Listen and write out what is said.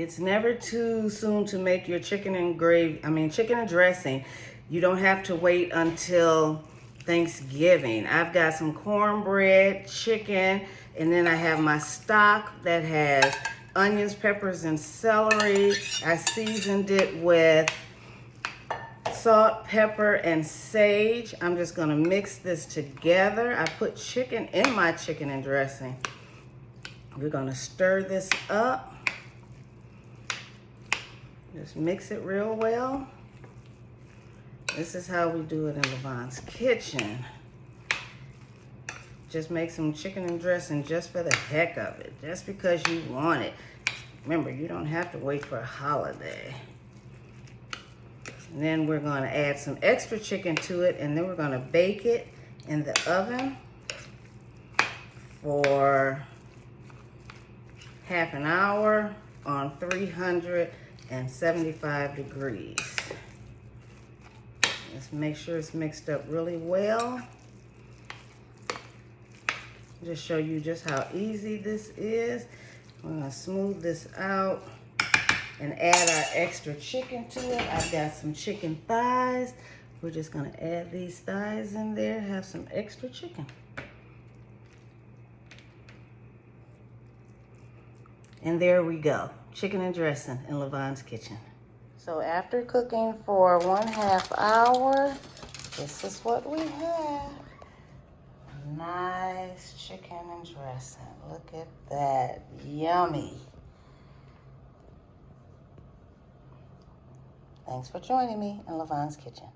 It's never too soon to make your chicken and chicken and dressing. You don't have to wait until Thanksgiving. I've got some cornbread, chicken, and then I have my stock that has onions, peppers, and celery. I seasoned it with salt, pepper, and sage. I'm just gonna mix this together. I put chicken in my chicken and dressing. We're gonna stir this up. Just mix it real well. This is how we do it in Lavonne's kitchen. Just make some chicken and dressing just for the heck of it, just because you want it. Remember, you don't have to wait for a holiday. And then we're gonna add some extra chicken to it, and then we're gonna bake it in the oven for half an hour on 375 degrees. Just make sure it's mixed up really well. Just show you just how easy this is. I'm gonna smooth this out and add our extra chicken to it. I've got some chicken thighs. We're just gonna add these thighs in there, have some extra chicken. And there we go, chicken and dressing in Lavonne's kitchen. So after cooking for 1/2 hour, this is what we have. Nice chicken and dressing. Look at that, yummy. Thanks for joining me in Lavonne's kitchen.